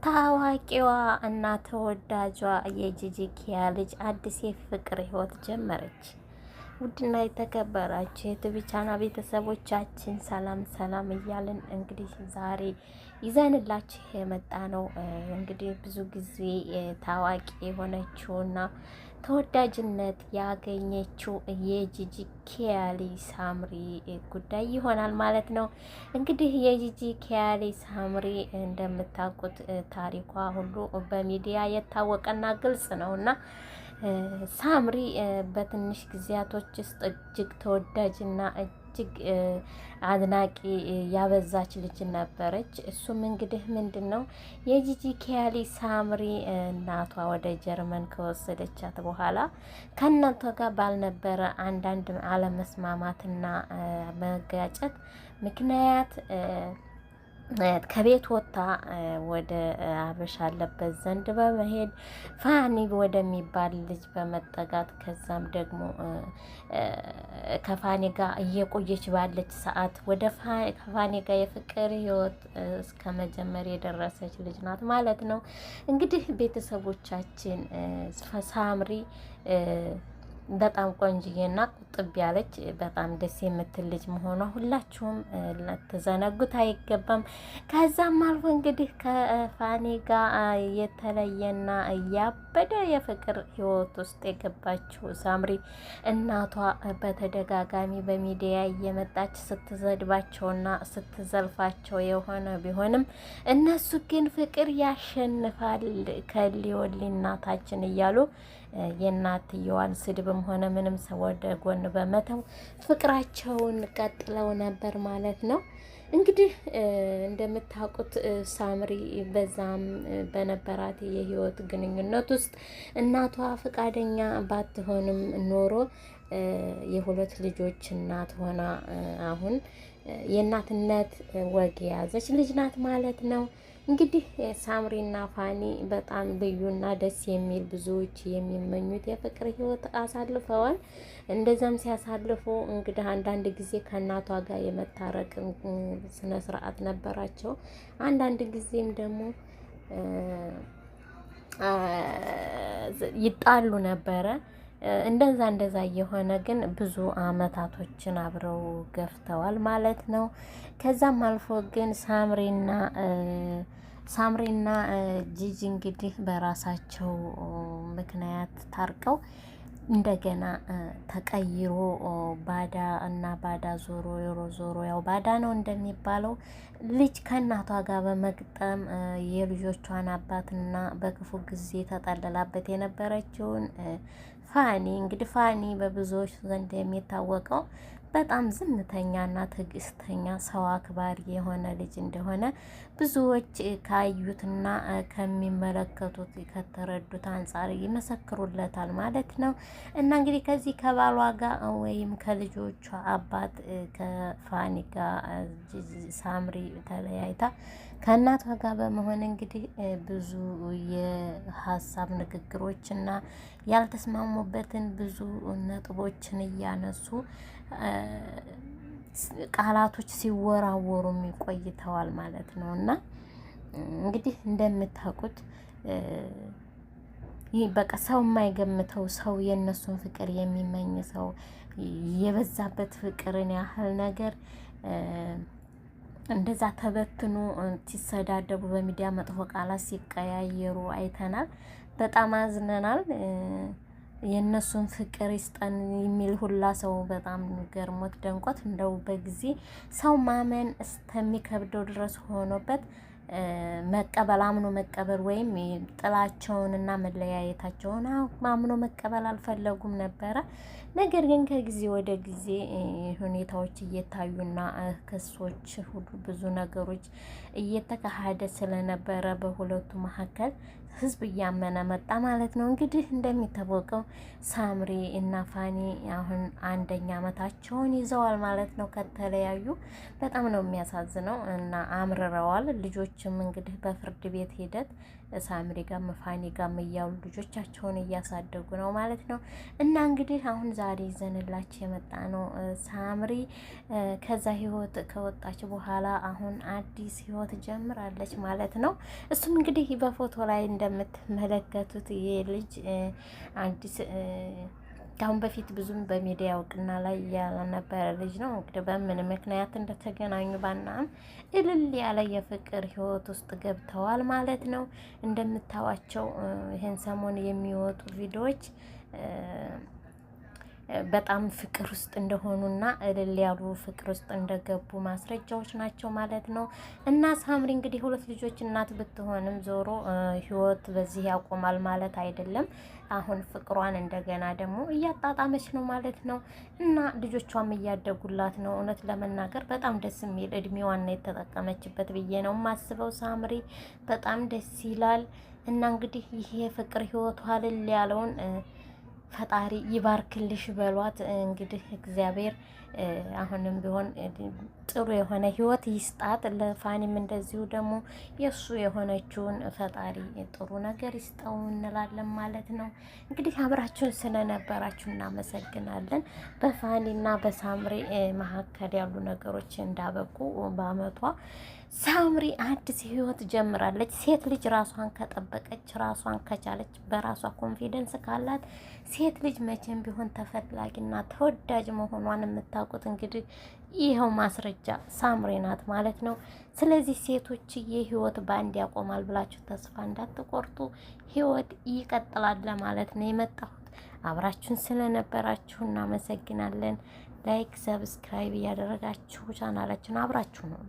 ታዋቂዋ እና ተወዳጇ የጂጂ ኪያ ልጅ አዲስ የፍቅር ህይወት ጀመረች። ውድና የተከበራችሁ የዩቲዩብ ቻናል ቤተሰቦቻችን ሰላም ሰላም እያልን እንግዲህ ዛሬ ይዘንላችሁ የመጣ ነው። እንግዲህ ብዙ ጊዜ ታዋቂ የሆነችውና ተወዳጅነት ያገኘችው የጂጂ ኪያሊ ሳምሪ ጉዳይ ይሆናል ማለት ነው። እንግዲህ የጂጂ ኪያሊ ሳምሪ እንደምታውቁት ታሪኳ ሁሉ በሚዲያ የታወቀና ግልጽ ነውና ሳምሪ በትንሽ ጊዜያቶች ውስጥ እጅግ ተወዳጅና እጅግ አድናቂ ያበዛች ልጅ ነበረች። እሱም እንግዲህ ምንድነው የጂጂ ኪያሊ ሳምሪ እናቷ ወደ ጀርመን ከወሰደቻት በኋላ ከእናቷ ጋር ባልነበረ አንዳንድ አለመስማማትና መጋጨት ምክንያት ከቤት ወጥታ ወደ አበሻ አለበት ዘንድ በመሄድ ፋኒ ወደሚባል ልጅ በመጠጋት ከዛም ደግሞ ከፋኒ ጋር እየቆየች ባለች ሰዓት ወደ ከፋኒ ጋር የፍቅር ህይወት እስከ መጀመር የደረሰች ልጅ ናት ማለት ነው። እንግዲህ ቤተሰቦቻችን ሳምሪ በጣም ቆንጅዬና ቁጥብ ያለች በጣም ደስ የምትል ልጅ መሆኗ ሁላችሁም ልትዘነጉት አይገባም። ከዛም አልፎ እንግዲህ ከፋኒ ጋር የተለየና ያበደ የፍቅር ህይወት ውስጥ የገባችው ሳምሪ እናቷ በተደጋጋሚ በሚዲያ እየመጣች ስትዘድባቸውና ስትዘልፋቸው የሆነ ቢሆንም እነሱ ግን ፍቅር ያሸንፋል ከሊወሊ እናታችን እያሉ የእናትየዋን ስድብም ሆነ ምንም ሰው ወደ ጎን በመተው ፍቅራቸውን ቀጥለው ነበር ማለት ነው። እንግዲህ እንደምታውቁት ሳምሪ በዛም በነበራት የህይወት ግንኙነት ውስጥ እናቷ ፈቃደኛ ባትሆንም ኖሮ የሁለት ልጆች እናት ሆና አሁን የእናትነት ወግ የያዘች ልጅ ናት ማለት ነው። እንግዲህ ሳምሪና ፋኒ በጣም ልዩና ደስ የሚል ብዙዎች የሚመኙት የፍቅር ህይወት አሳልፈዋል። እንደዛም ሲያሳልፉ እንግዲህ አንዳንድ ጊዜ ከእናቷ ጋር የመታረቅ ስነ ስርዓት ነበራቸው። አንዳንድ ጊዜም ደግሞ ይጣሉ ነበረ። እንደዛ እየሆነ ግን ብዙ አመታቶችን አብረው ገፍተዋል ማለት ነው። ከዛም አልፎ ግን ሳምሪና ጂጂ እንግዲህ በራሳቸው ምክንያት ታርቀው እንደገና ተቀይሮ ባዳ እና ባዳ ዞሮ ያው ባዳ ነው እንደሚባለው ልጅ ከእናቷ ጋር በመግጠም የልጆቿን አባትና በክፉ ጊዜ ተጠልላበት የነበረችውን ፋኒ እንግዲህ ፋኒ በብዙዎች ዘንድ የሚታወቀው በጣም ዝምተኛና ትዕግስተኛ ሰው አክባሪ የሆነ ልጅ እንደሆነ ብዙዎች ካዩትና ከሚመለከቱት ከተረዱት አንጻር ይመሰክሩለታል ማለት ነው። እና እንግዲህ ከዚህ ከባሏ ጋር ወይም ከልጆቿ አባት ከፋኒ ጋር ሳምሪ ተለያይታ ከእናቷ ጋር በመሆን እንግዲህ ብዙ የሀሳብ ንግግሮችና ያልተስማሙበትን ብዙ ነጥቦችን እያነሱ ቃላቶች ሲወራወሩ ቆይተዋል ማለት ነው። እና እንግዲህ እንደምታውቁት ይህ በቃ ሰው የማይገምተው ሰው የእነሱን ፍቅር የሚመኝ ሰው የበዛበት ፍቅርን ያህል ነገር እንደዛ ተበትኖ ሲሰዳደቡ በሚዲያ መጥፎ ቃላት ሲቀያየሩ አይተናል። በጣም አዝነናል። የእነሱን ፍቅር ይስጠን የሚል ሁላ ሰው በጣም ገርሞት ደንቆት እንደው በጊዜ ሰው ማመን እስከሚከብደው ድረስ ሆኖበት መቀበል አምኖ መቀበል ወይም ጥላቸውንና መለያየታቸውን አምኖ መቀበል አልፈለጉም ነበረ። ነገር ግን ከጊዜ ወደ ጊዜ ሁኔታዎች እየታዩና ክሶች ሁሉ ብዙ ነገሮች እየተካሄደ ስለነበረ በሁለቱ መካከል ህዝብ እያመነ መጣ ማለት ነው። እንግዲህ እንደሚታወቀው ሳምሪ እና ፋኒ አሁን አንደኛ አመታቸውን ይዘዋል ማለት ነው ከተለያዩ። በጣም ነው የሚያሳዝነው እና አምርረዋል። ልጆች ልጆችም እንግዲህ በፍርድ ቤት ሂደት ሳምሪ ጋም ፋኒ ጋም እያሉ ልጆቻቸውን እያሳደጉ ነው ማለት ነው። እና እንግዲህ አሁን ዛሬ ይዘንላችሁ የመጣ ነው ሳምሪ ከዛ ህይወት ከወጣች በኋላ አሁን አዲስ ህይወት ጀምራለች ማለት ነው። እሱም እንግዲህ በፎቶ ላይ እንደምትመለከቱት ይሄ ልጅ አዲስ ከአሁን በፊት ብዙም በሚዲያ እውቅና ላይ ያልነበረ ልጅ ነው። እንግዲህ በምን ምክንያት እንደተገናኙ ባናም እልል ያለ የፍቅር ህይወት ውስጥ ገብተዋል ማለት ነው። እንደምታዋቸው ይህን ሰሞን የሚወጡ ቪዲዮዎች በጣም ፍቅር ውስጥ እንደሆኑና እልል ያሉ ፍቅር ውስጥ እንደገቡ ማስረጃዎች ናቸው ማለት ነው። እና ሳምሪ እንግዲህ ሁለት ልጆች እናት ብትሆንም ዞሮ ህይወት በዚህ ያቆማል ማለት አይደለም። አሁን ፍቅሯን እንደገና ደግሞ እያጣጣመች ነው ማለት ነው። እና ልጆቿም እያደጉላት ነው። እውነት ለመናገር በጣም ደስ የሚል እድሜዋን የተጠቀመችበት ብዬ ነው የማስበው። ሳምሪ በጣም ደስ ይላል። እና እንግዲህ ይሄ ፍቅር ህይወቷ እልል ያለውን ፈጣሪ ይባርክልሽ በሏት። እንግዲህ እግዚአብሔር አሁንም ቢሆን ጥሩ የሆነ ህይወት ይስጣት። ለፋኒም እንደዚሁ ደግሞ የእሱ የሆነችውን ፈጣሪ ጥሩ ነገር ይስጠው እንላለን ማለት ነው። እንግዲህ አብራችሁን ስለነበራችሁ እናመሰግናለን። በፋኒና በሳምሪ መካከል ያሉ ነገሮች እንዳበቁ በአመቷ ሳምሪ አዲስ ህይወት ጀምራለች። ሴት ልጅ ራሷን ከጠበቀች ራሷን ከቻለች በራሷ ኮንፊደንስ ካላት ሴት ልጅ መቼም ቢሆን ተፈላጊና ተወዳጅ መሆኗን የምታውቁት እንግዲህ ይኸው ማስረጃ ሳምሪ ናት ማለት ነው። ስለዚህ ሴቶች የህይወት ባንድ ያቆማል ብላችሁ ተስፋ እንዳትቆርጡ፣ ህይወት ይቀጥላል ለማለት ነው የመጣሁት። አብራችሁን ስለነበራችሁ እናመሰግናለን። ላይክ፣ ሰብስክራይብ እያደረጋችሁ ቻናላችን አብራችሁ ነው